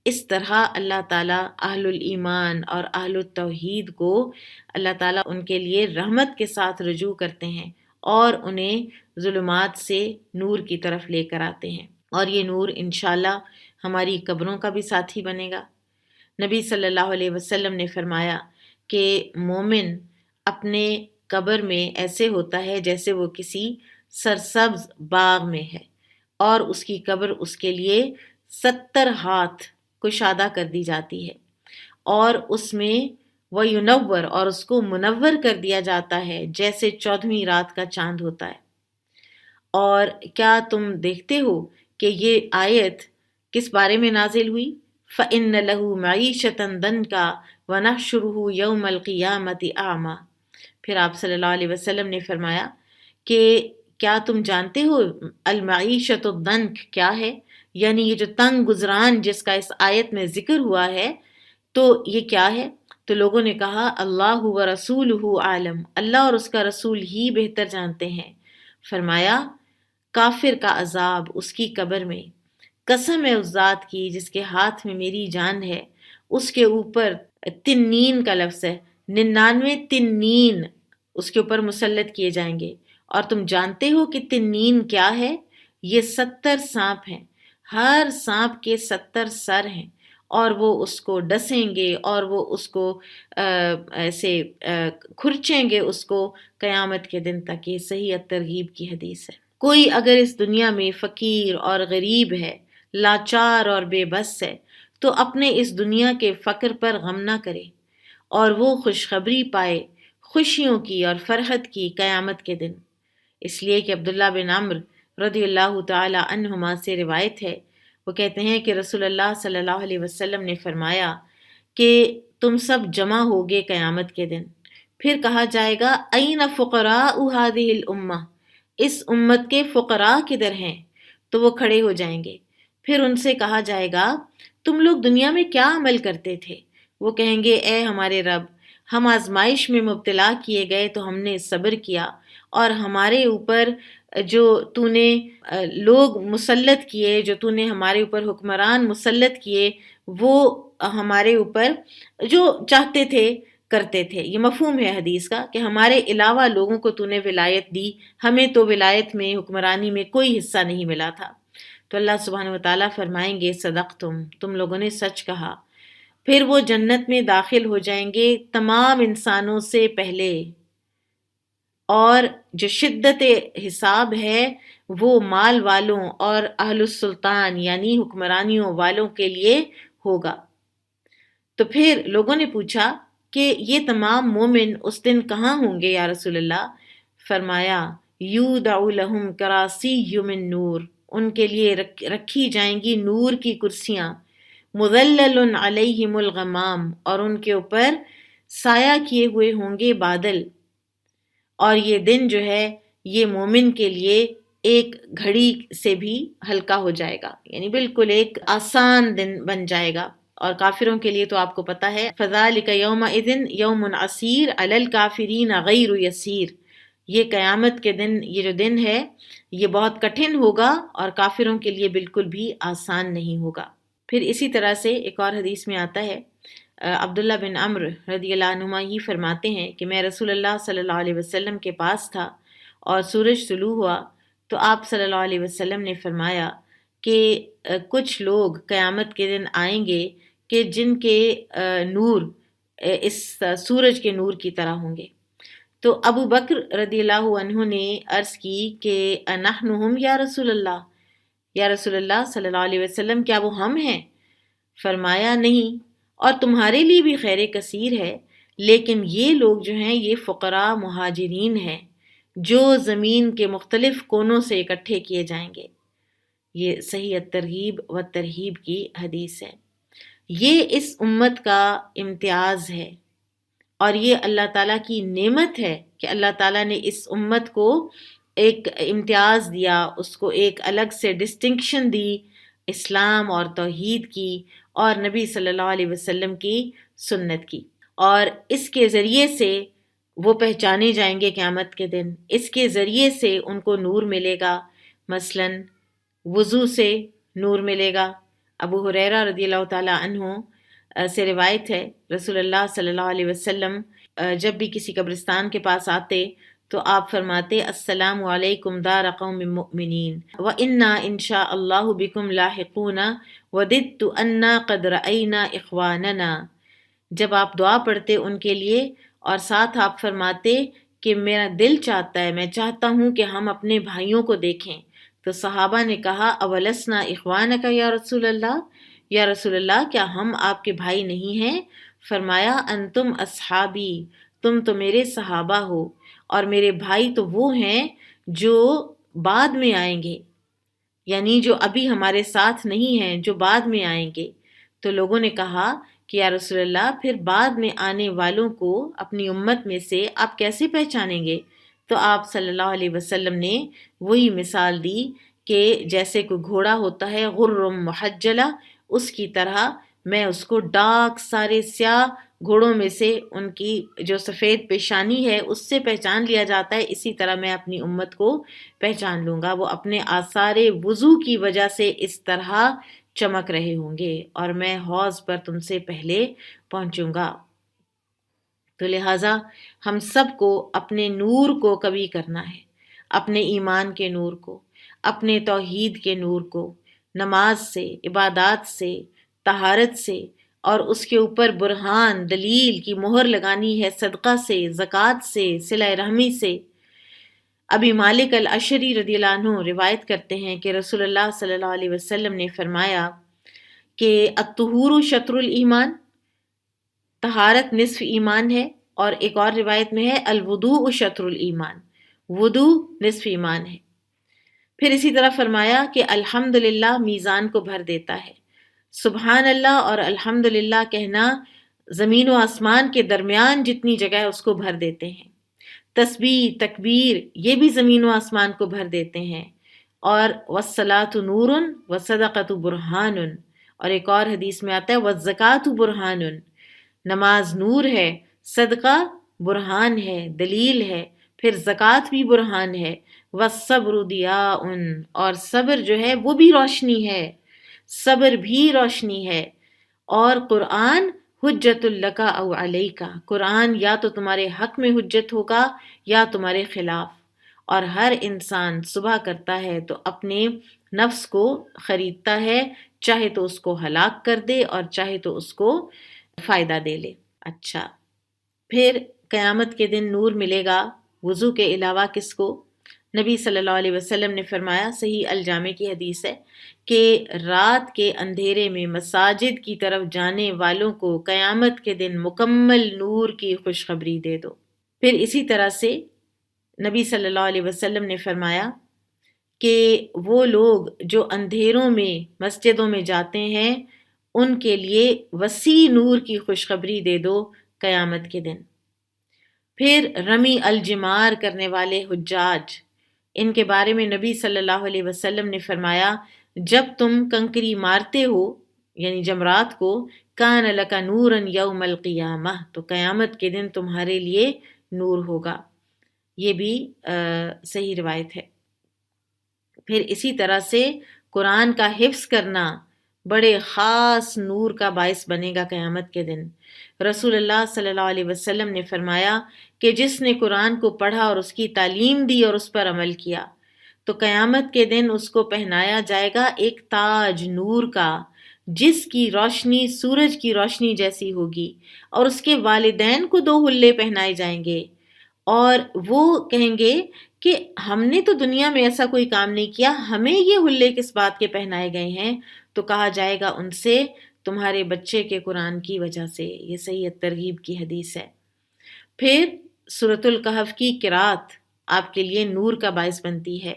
اس طرح اللہ تعالیٰ اہل الایمان اور اہل التوحید کو اللہ تعالیٰ ان کے لیے رحمت کے ساتھ رجوع کرتے ہیں اور انہیں ظلمات سے نور کی طرف لے کر آتے ہیں. اور یہ نور انشاءاللہ ہماری قبروں کا بھی ساتھی بنے گا. نبی صلی اللہ علیہ وسلم نے فرمایا کہ مومن اپنے قبر میں ایسے ہوتا ہے جیسے وہ کسی سرسبز باغ میں ہے، اور اس کی قبر اس کے لیے 70 ہاتھ کشادہ کر دی جاتی ہے، اور اس میں وہ ینور، اور اس کو منور کر دیا جاتا ہے جیسے 14ویں رات کا چاند ہوتا ہے. اور کیا تم دیکھتے ہو کہ یہ آیت کس بارے میں نازل ہوئی؟ فَإِنَّ لَهُ مَعِيشَةً ضَنْكَ وَنَحْشُرُهُ يَوْمَ الْقِيَامَةِ أَعْمَى. پھر آپ صلی اللہ علیہ وسلم نے فرمایا کہ کیا تم جانتے ہو المعیشۃ الضنک کیا ہے؟ یعنی یہ جو تنگ گزران جس کا اس آیت میں ذکر ہوا ہے تو یہ کیا ہے؟ تو لوگوں نے کہا اللہ و رسولہ عالم، اللہ اور اس کا رسول ہی بہتر جانتے ہیں۔ فرمایا کافر کا عذاب اس کی قبر میں، قسم ہے اس ذات کی جس کے ہاتھ میں میری جان ہے، اس کے اوپر تنین کا لفظ ہے، 99 تنین اس کے اوپر مسلط کیے جائیں گے۔ اور تم جانتے ہو کہ تنین کیا ہے؟ یہ 70 سانپ ہیں، ہر سانپ کے 70 سر ہیں، اور وہ اس کو ڈسیں گے اور وہ اس کو ایسے کھرچیں گے اس کو قیامت کے دن تک۔ یہ صحیح الترغیب کی حدیث ہے۔ کوئی اگر اس دنیا میں فقیر اور غریب ہے، لاچار اور بے بس ہے، تو اپنے اس دنیا کے فقر پر غم نہ کرے، اور وہ خوشخبری پائے خوشیوں کی اور فرحت کی قیامت کے دن۔ اس لیے کہ عبداللہ بن عمرو رضی اللہ تعالی عنہما سے روایت ہے، وہ کہتے ہیں کہ رسول اللہ صلی اللہ علیہ وسلم نے فرمایا کہ تم سب جمع ہوگے قیامت کے دن، پھر کہا جائے گا این فقراء هذه الامہ، اس امت کے فقراء کدھر ہیں؟ تو وہ کھڑے ہو جائیں گے، پھر ان سے کہا جائے گا تم لوگ دنیا میں کیا عمل کرتے تھے؟ وہ کہیں گے اے ہمارے رب، ہم آزمائش میں مبتلا کیے گئے تو ہم نے صبر کیا، اور ہمارے اوپر جو تو نے لوگ مسلط کیے، جو تو نے ہمارے اوپر حکمران مسلط کیے، وہ ہمارے اوپر جو چاہتے تھے کرتے تھے۔ یہ مفہوم ہے حدیث کا کہ ہمارے علاوہ لوگوں کو تو نے ولایت دی، ہمیں تو ولایت میں، حکمرانی میں کوئی حصہ نہیں ملا تھا۔ تو اللہ سبحانہ وتعالیٰ فرمائیں گے صدقتم، تم لوگوں نے سچ کہا۔ پھر وہ جنت میں داخل ہو جائیں گے تمام انسانوں سے پہلے، اور جو شدت حساب ہے وہ مال والوں اور اہل السلطان یعنی حکمرانیوں والوں کے لیے ہوگا۔ تو پھر لوگوں نے پوچھا کہ یہ تمام مومن اس دن کہاں ہوں گے یا رسول اللہ؟ فرمایا یودع لہم کراسی من نور، ان کے لیے رکھی جائیں گی نور کی کرسیاں، مظلل علیہم الغمام، اور ان کے اوپر سایہ کیے ہوئے ہوں گے بادل۔ اور یہ دن جو ہے یہ مومن کے لیے ایک گھڑی سے بھی ہلکا ہو جائے گا، یعنی بالکل ایک آسان دن بن جائے گا۔ اور کافروں کے لیے تو آپ کو پتہ ہے فذالک یومئذ یوم عسیر علی الکافرین غیر یسیر، یہ قیامت کے دن، یہ جو دن ہے یہ بہت کٹھن ہوگا اور کافروں کے لیے بالکل بھی آسان نہیں ہوگا۔ پھر اسی طرح سے ایک اور حدیث میں آتا ہے، عبداللہ بن عمرو رضی اللہ عنہما ہی فرماتے ہیں کہ میں رسول اللہ صلی اللہ علیہ وسلم کے پاس تھا اور سورج طلوع ہوا تو آپ صلی اللہ علیہ وسلم نے فرمایا کہ کچھ لوگ قیامت کے دن آئیں گے کہ جن کے نور اس سورج کے نور کی طرح ہوں گے۔ تو ابو بکر رضی اللہ عنہ نے عرض کی کہ انحن ہم یا رسول اللہ، یا رسول اللہ صلی اللہ علیہ وسلم کیا وہ ہم ہیں؟ فرمایا نہیں، اور تمہارے لیے بھی خیر کثیر ہے، لیکن یہ لوگ جو ہیں یہ فقراء مہاجرین ہیں جو زمین کے مختلف کونوں سے اکٹھے کیے جائیں گے۔ یہ صحیح الترغیب و ترہیب کی حدیث ہے۔ یہ اس امت کا امتیاز ہے، اور یہ اللہ تعالیٰ کی نعمت ہے کہ اللہ تعالیٰ نے اس امت کو ایک امتیاز دیا، اس کو ایک الگ سے ڈسٹنکشن دی اسلام اور توحید کی اور نبی صلی اللہ علیہ وسلم کی سنت کی، اور اس کے ذریعے سے وہ پہچانے جائیں گے قیامت کے دن۔ اس کے ذریعے سے ان کو نور ملے گا، مثلاً وضو سے نور ملے گا۔ ابو ہریرہ رضی اللہ تعالیٰ عنہ سے روایت ہے رسول اللہ صلی اللہ علیہ وسلم جب بھی کسی قبرستان کے پاس آتے تو آپ فرماتے السلام علیکم دار قوم مؤمنین وَإِنَّا إِن شاء اللَّهُ بِكُمْ لَاحِقُونَ وَدِدْتُ أَنَّا قَدْ رَأَيْنَا إِخْوَانَنَا۔ جب آپ دعا پڑھتے ان کے لیے اور ساتھ آپ فرماتے کہ میرا دل چاہتا ہے، میں چاہتا ہوں کہ ہم اپنے بھائیوں کو دیکھیں، تو صحابہ نے کہا اولسنا اخوانک یا رسول اللہ، یا رسول اللہ کیا ہم آپ کے بھائی نہیں ہیں؟ فرمایا انتم اصحابی، تم تو میرے صحابہ ہو، اور میرے بھائی تو وہ ہیں جو بعد میں آئیں گے، یعنی جو ابھی ہمارے ساتھ نہیں ہیں، جو بعد میں آئیں گے۔ تو لوگوں نے کہا کہ یا رسول اللہ پھر بعد میں آنے والوں کو اپنی امت میں سے آپ کیسے پہچانیں گے؟ تو آپ صلی اللہ علیہ وسلم نے وہی مثال دی کہ جیسے کوئی گھوڑا ہوتا ہے غرم محجلہ، اس کی طرح میں اس کو ڈارک سارے سیاہ گھوڑوں میں سے ان کی جو سفید پیشانی ہے اس سے پہچان لیا جاتا ہے، اسی طرح میں اپنی امت کو پہچان لوں گا۔ وہ اپنے آثار وضو کی وجہ سے اس طرح چمک رہے ہوں گے اور میں حوض پر تم سے پہلے پہنچوں گا۔ تو لہٰذا ہم سب کو اپنے نور کو قوی کرنا ہے، اپنے ایمان کے نور کو، اپنے توحید کے نور کو، نماز سے، عبادات سے، طہارت سے، اور اس کے اوپر برہان دلیل کی مہر لگانی ہے صدقہ سے، زکوٰۃ سے، صلہ رحمی سے۔ ابی مالک الاشعری رضی اللہ عنہ روایت کرتے ہیں کہ رسول اللہ صلی اللہ علیہ وسلم نے فرمایا کہ الطہور شطر الایمان، طہارت نصف ایمان ہے، اور ایک اور روایت میں ہے الوضوء شطر الایمان، وضو نصف ایمان ہے۔ پھر اسی طرح فرمایا کہ الحمدللہ میزان کو بھر دیتا ہے، سبحان اللہ اور الحمدللہ کہنا زمین و آسمان کے درمیان جتنی جگہ ہے اس کو بھر دیتے ہیں، تسبیح تکبیر یہ بھی زمین و آسمان کو بھر دیتے ہیں، اور والصلاۃ نور والصدقۃ برہان، اور ایک اور حدیث میں آتا ہے والزکوٰۃ برہان، نماز نور ہے، صدقہ برہان ہے، دلیل ہے، پھر زکوٰۃ بھی برہان ہے، والصبر ضیاء، اور صبر جو ہے وہ بھی روشنی ہے، صبر بھی روشنی ہے، اور قرآن حجت لک او علیک، قرآن یا تو تمہارے حق میں حجت ہوگا یا تمہارے خلاف، اور ہر انسان صبح کرتا ہے تو اپنے نفس کو خریدتا ہے، چاہے تو اس کو ہلاک کر دے اور چاہے تو اس کو فائدہ دے لے۔ اچھا، پھر قیامت کے دن نور ملے گا وضو کے علاوہ کس کو؟ نبی صلی اللہ علیہ وسلم نے فرمایا، صحیح الجامع کی حدیث ہے، کہ رات کے اندھیرے میں مساجد کی طرف جانے والوں کو قیامت کے دن مکمل نور کی خوشخبری دے دو۔ پھر اسی طرح سے نبی صلی اللہ علیہ وسلم نے فرمایا کہ وہ لوگ جو اندھیروں میں مسجدوں میں جاتے ہیں ان کے لیے وسیع نور کی خوشخبری دے دو قیامت کے دن۔ پھر رمی الجمار کرنے والے حجاج، ان کے بارے میں نبی صلی اللہ علیہ وسلم نے فرمایا، جب تم کنکری مارتے ہو یعنی جمرات کو، کان لک نورا یوم القیامہ، تو قیامت کے دن تمہارے لیے نور ہوگا۔ یہ بھی صحیح روایت ہے۔ پھر اسی طرح سے قرآن کا حفظ کرنا بڑے خاص نور کا باعث بنے گا قیامت کے دن۔ رسول اللہ صلی اللہ علیہ وسلم نے فرمایا کہ جس نے قرآن کو پڑھا اور اس کی تعلیم دی اور اس پر عمل کیا تو قیامت کے دن اس کو پہنایا جائے گا ایک تاج نور کا، جس کی روشنی سورج کی روشنی جیسی ہوگی، اور اس کے والدین کو 2 حلے پہنائے جائیں گے، اور وہ کہیں گے کہ ہم نے تو دنیا میں ایسا کوئی کام نہیں کیا، ہمیں یہ حلے کس بات کے پہنائے گئے ہیں؟ تو کہا جائے گا ان سے تمہارے بچے کے قرآن کی وجہ سے۔ یہ صحیح ترغیب کی حدیث ہے۔ پھر سورۃ الکہف کی قرات آپ کے لیے نور کا باعث بنتی ہے۔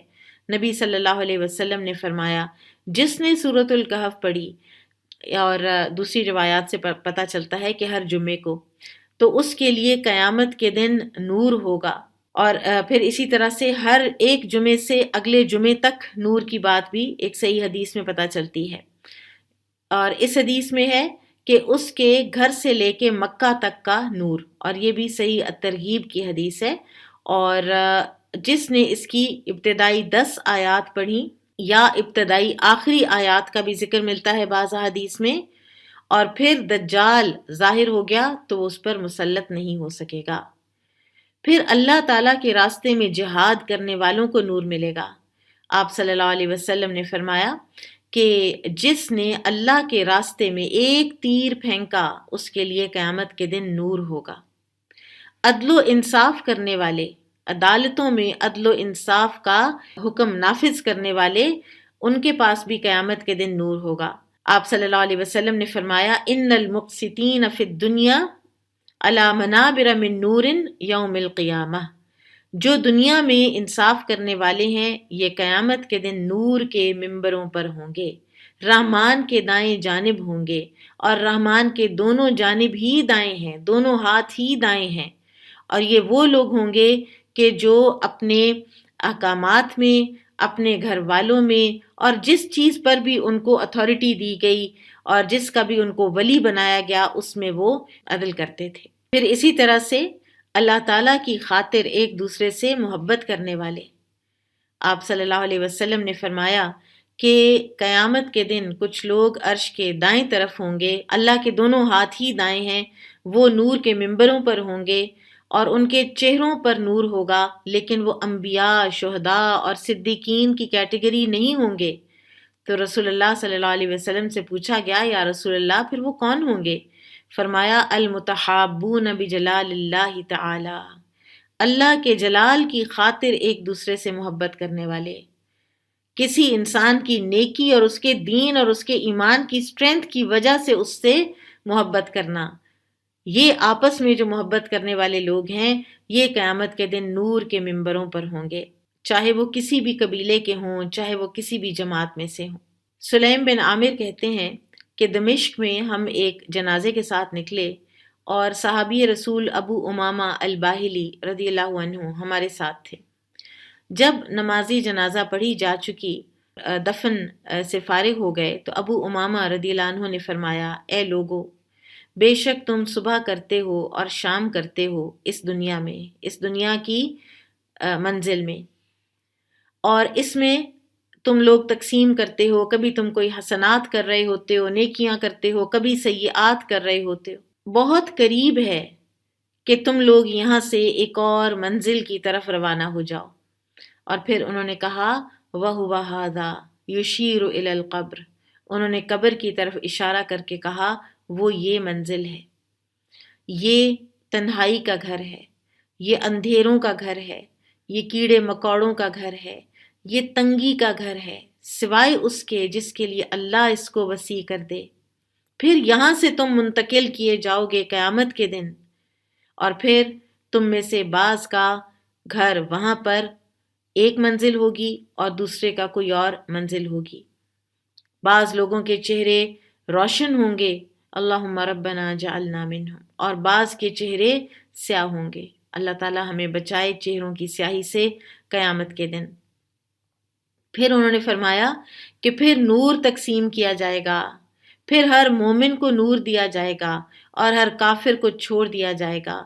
نبی صلی اللہ علیہ وسلم نے فرمایا، جس نے سورۃ الکہف پڑھی، اور دوسری روایات سے پتہ چلتا ہے کہ ہر جمعے کو، تو اس کے لیے قیامت کے دن نور ہوگا، اور پھر اسی طرح سے ہر ایک جمعے سے اگلے جمعے تک نور کی بات بھی ایک صحیح حدیث میں پتہ چلتی ہے۔ اور اس حدیث میں ہے کہ اس کے گھر سے لے کے مکہ تک کا نور، اور یہ بھی صحیح ترغیب کی حدیث ہے۔ اور جس نے اس کی ابتدائی 10 آیات پڑھی یا ابتدائی آخری آیات کا بھی ذکر ملتا ہے بعض حدیث میں، اور پھر دجال ظاہر ہو گیا تو وہ اس پر مسلط نہیں ہو سکے گا۔ پھر اللہ تعالیٰ کے راستے میں جہاد کرنے والوں کو نور ملے گا۔ آپ صلی اللہ علیہ وسلم نے فرمایا کہ جس نے اللہ کے راستے میں ایک تیر پھینکا اس کے لیے قیامت کے دن نور ہوگا۔ عدل و انصاف کرنے والے، عدالتوں میں عدل و انصاف کا حکم نافذ کرنے والے، ان کے پاس بھی قیامت کے دن نور ہوگا۔ آپ صلی اللہ علیہ وسلم نے فرمایا، ان المقسطین فی الدنیا علی منابر من نور یوم القیامہ، جو دنیا میں انصاف کرنے والے ہیں یہ قیامت کے دن نور کے ممبروں پر ہوں گے، رحمان کے دائیں جانب ہوں گے، اور رحمان کے دونوں جانب ہی دائیں ہیں، دونوں ہاتھ ہی دائیں ہیں، اور یہ وہ لوگ ہوں گے کہ جو اپنے احکامات میں، اپنے گھر والوں میں اور جس چیز پر بھی ان کو اتھارٹی دی گئی اور جس کا بھی ان کو ولی بنایا گیا اس میں وہ عدل کرتے تھے۔ پھر اسی طرح سے اللہ تعالیٰ کی خاطر ایک دوسرے سے محبت کرنے والے۔ آپ صلی اللہ علیہ وسلم نے فرمایا کہ قیامت کے دن کچھ لوگ عرش کے دائیں طرف ہوں گے، اللہ کے دونوں ہاتھ ہی دائیں ہیں، وہ نور کے ممبروں پر ہوں گے اور ان کے چہروں پر نور ہوگا، لیکن وہ انبیاء، شہداء اور صدیقین کی کیٹیگری نہیں ہوں گے۔ تو رسول اللہ صلی اللہ علیہ وسلم سے پوچھا گیا، یا رسول اللہ پھر وہ کون ہوں گے؟ فرمایا المتحابون بجلال اللہ تعالی، اللہ کے جلال کی خاطر ایک دوسرے سے محبت کرنے والے۔ کسی انسان کی نیکی اور اس کے دین اور اس کے ایمان کی سٹرینتھ کی وجہ سے اس سے محبت کرنا، یہ آپس میں جو محبت کرنے والے لوگ ہیں یہ قیامت کے دن نور کے ممبروں پر ہوں گے، چاہے وہ کسی بھی قبیلے کے ہوں، چاہے وہ کسی بھی جماعت میں سے ہوں۔ سلیم بن عامر کہتے ہیں کہ دمشق میں ہم ایک جنازے کے ساتھ نکلے اور صحابی رسول ابو امامہ الباہلی رضی اللہ عنہ ہمارے ساتھ تھے۔ جب نمازی جنازہ پڑھی جا چکی، دفن سے فارغ ہو گئے تو ابو امامہ رضی اللہ عنہ نے فرمایا، اے لوگو، بے شک تم صبح کرتے ہو اور شام کرتے ہو اس دنیا میں، اس دنیا کی منزل میں، اور اس میں تم لوگ تقسیم کرتے ہو، کبھی تم کوئی حسنات کر رہے ہوتے ہو، نیکیاں کرتے ہو، کبھی سیئات کر رہے ہوتے ہو۔ بہت قریب ہے کہ تم لوگ یہاں سے ایک اور منزل کی طرف روانہ ہو جاؤ۔ اور پھر انہوں نے کہا وَهُوَ هَذَا يُشِيرُ إِلَى الْقَبْرِ، انہوں نے قبر کی طرف اشارہ کر کے کہا وہ یہ منزل ہے، یہ تنہائی کا گھر ہے، یہ اندھیروں کا گھر ہے، یہ کیڑے مکوڑوں کا گھر ہے، یہ تنگی کا گھر ہے، سوائے اس کے جس کے لیے اللہ اس کو وسیع کر دے۔ پھر یہاں سے تم منتقل کیے جاؤ گے قیامت کے دن، اور پھر تم میں سے بعض کا گھر وہاں پر ایک منزل ہوگی اور دوسرے کا کوئی اور منزل ہوگی۔ بعض لوگوں کے چہرے روشن ہوں گے، اللہم ربنا جعلنا منہم، اور بعض کے چہرے سیاہ ہوں گے۔ اللہ تعالی ہمیں بچائے چہروں کی سیاہی سے قیامت کے دن۔ پھر انہوں نے فرمایا کہ پھر نور تقسیم کیا جائے گا، پھر ہر مومن کو نور دیا جائے گا اور ہر کافر کو چھوڑ دیا جائے گا،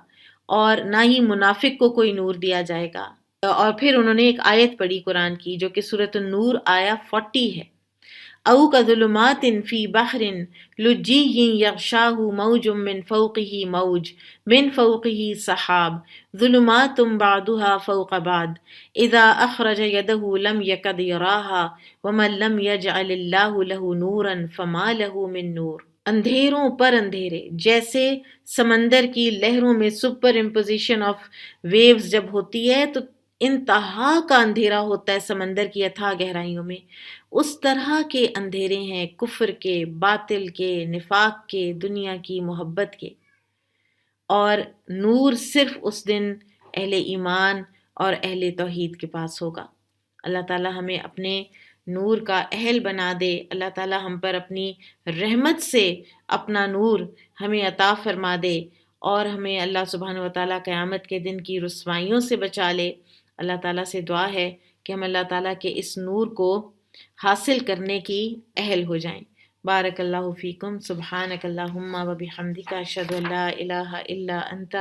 اور نہ ہی منافق کو کوئی نور دیا جائے گا۔ اور پھر انہوں نے ایک آیت پڑھی قرآن کی جو کہ سورۃ النور آیا 40 ہے، او کظلمات فی بحر لجی یغشاہ موج من فوقہ موج من فوقہ سحاب ظلمات بعضها فوق بعض اذا اخرج یدہ لم یکد یراها ومن لم یجعل اللہ لہ نورا فما لہ من نور۔ اندھیروں پر اندھیرے، جیسے سمندر کی لہروں میں سپر امپوزیشن آف ویوز جب ہوتی ہے تو انتہا کا اندھیرا ہوتا ہے سمندر کی اتھاہ گہرائیوں میں، اس طرح کے اندھیرے ہیں کفر کے، باطل کے، نفاق کے، دنیا کی محبت کے۔ اور نور صرف اس دن اہل ایمان اور اہل توحید کے پاس ہوگا۔ اللہ تعالی ہمیں اپنے نور کا اہل بنا دے، اللہ تعالی ہم پر اپنی رحمت سے اپنا نور ہمیں عطا فرما دے، اور ہمیں اللہ سبحانہ و تعالیٰ قیامت کے دن کی رسوائیوں سے بچا لے۔ اللہ تعالیٰ سے دعا ہے کہ ہم اللہ تعالیٰ کے اس نور کو حاصل کرنے کی اہل ہو جائیں۔ بارک اللہ فیکم، سبحانک اللہم و بحمدک، اشہد ان لا الہ الا انت،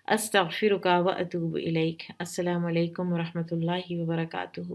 استغفرک و اتوب الیک۔ السلام علیکم ورحمۃ اللہ وبرکاتہ۔